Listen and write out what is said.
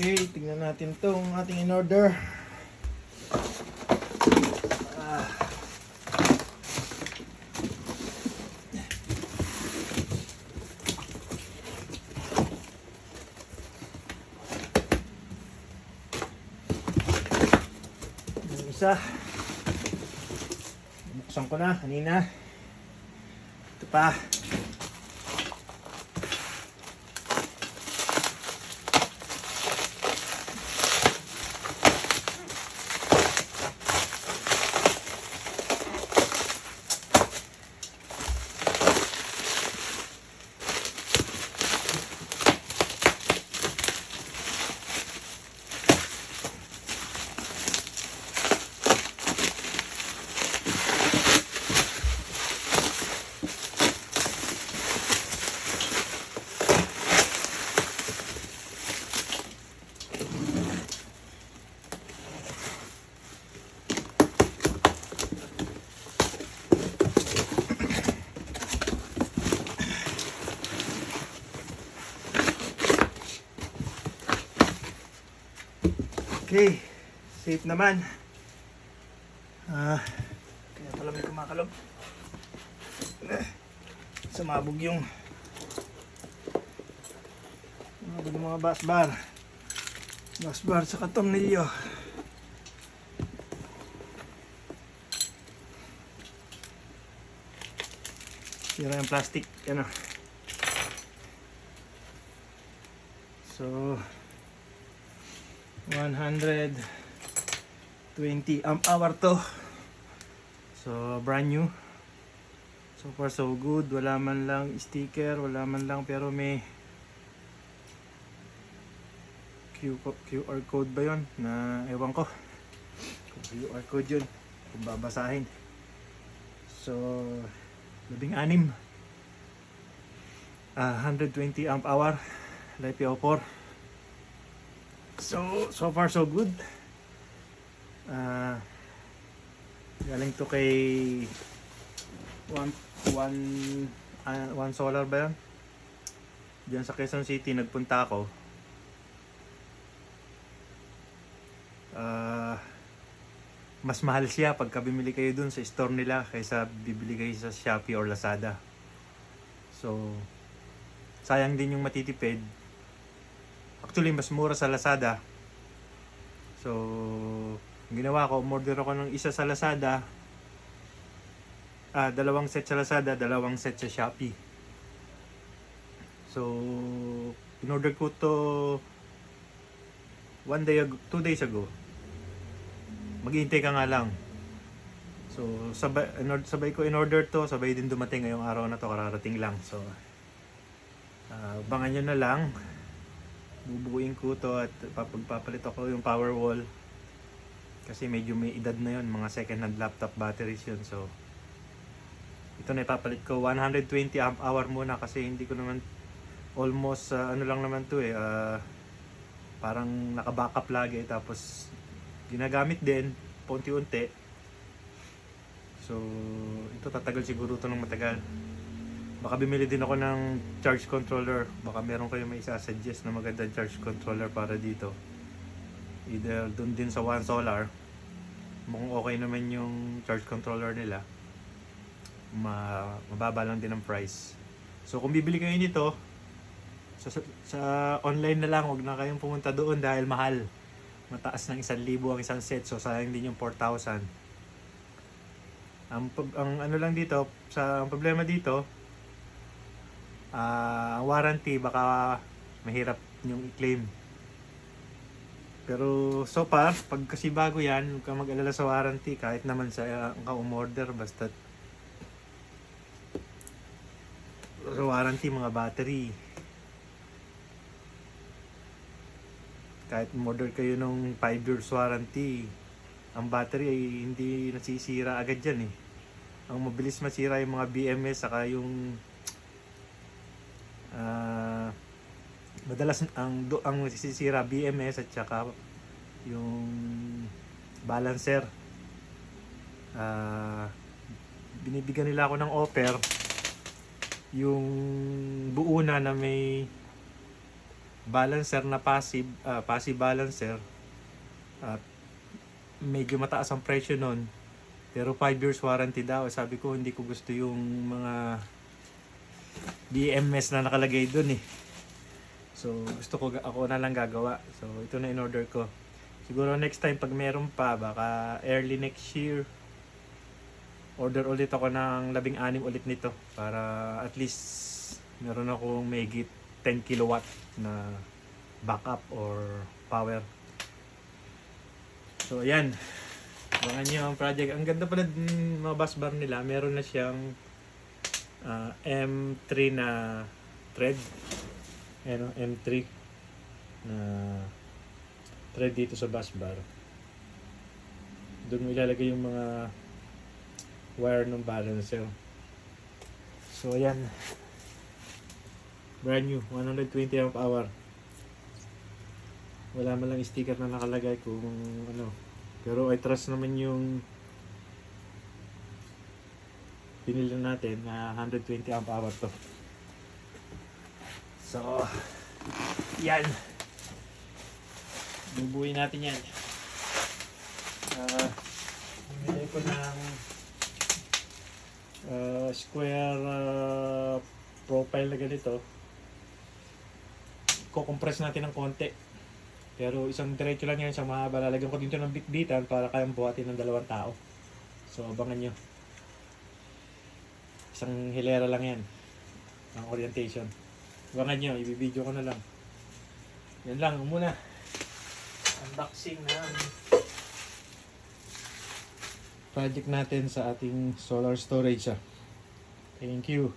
Okay, tingnan natin tong ating in order. Yung isa, buksan ko na kanina. Ito pa. Okay, safe naman. Kaya pala may kumakalog. Sumabog yung mga busbar. Busbar sa tornilyo. Sira yung plastic. Ano. So 120 amp hour to. So brand new. So far so good. Wala man lang sticker, wala man lang, pero may QR code ba yun? Na ewan ko. QR code yun. Kung babasahin. So 16. 120 amp hour. LiPo4. So far so good. Galing to kay one solar ba yun? Diyan sa Quezon City nagpunta ako. Mas mahal siya pagka bimili kayo dun sa store nila kaysa bibili kayo sa Shopee or Lazada. So sayang din yung matitipid. Actually, mas mura sa Lazada. So, ginawa ko, umorder ako ng isa sa Lazada. Dalawang set sa Lazada, dalawang set sa Shopee. So, in-order ko to 2 days ago. Maghihintay ka nga lang. So, sabay ko in-order to, sabay din dumating ngayong araw na to, kararating lang. So, abangan nyo na lang. Bubuuin ko to at papagpapalit ako yung power wall kasi medyo may edad na yun, mga second hand laptop batteries yun. So ito na ipapalit ko. 120 amp hour muna kasi hindi ko naman almost ano lang naman to parang naka-backup lagi, tapos ginagamit din paunti-unti. So ito tatagal siguro to ng matagal. Baka bimili din ako ng charge controller. Baka meron kayo may isa-suggest na magandang charge controller para dito. Either dun din sa One Solar. Mukhang okay naman yung charge controller nila. Mababa lang din ang price. So kung bibili kayo nito, sa online na lang. Huwag na kayong pumunta doon dahil mahal. Mataas ng 1,000 ang isang set. So sayang din yung 4,000. Ang ano lang dito, ang problema dito, ang warranty baka mahirap yung i-claim. Pero so far, pag kasi bago yan, huwag kang mag-alala sa warranty kahit naman sa ang ka-umorder, basta sa warranty mga battery. Kahit umorder kayo ng 5 years warranty, ang battery ay hindi nasisira agad yan eh. Ang mabilis masira yung mga BMS saka yung madalas ang nasisira BMS at saka yung balancer. Binibigyan nila ako ng offer yung buo na may balancer na passive balancer at medyo mataas ang presyo nun, pero 5 years warranty daw. Sabi ko hindi ko gusto yung mga DMS na nakalagay dun eh. So gusto ko ako na lang gagawa. So ito na in order ko. Siguro next time pag meron pa, baka early next year, order ulit ako ng 16 ulit nito para at least meron akong mahigit 10 kilowatt na backup or power. So ayan, abangan nyo ang project. Ang ganda pala din mga bus bar nila. Meron na siyang M3 na thread. Ayan, M3 na thread dito sa bus bar. Doon mo ilalagay yung mga wire ng balancer. So ayan, brand new, 120 amp hour. Wala man lang sticker na nakalagay kung ano, pero I trust naman yung pinili natin na 120 amp hour to. So yan, bubuin natin yan. Bumili ko ng square profile na ganito. Kukompress natin ng konti, pero isang diretso lang yan, isang mahaba. Lalagyan ko dito ng bitbitan para kayang buhatin ng 2 tao. So abangan nyo, isang hilera lang yan ang orientation. Abangan nyo, ibibideo ko na lang. Yan lang muna, unboxing ng project natin sa ating solar storage. Thank you.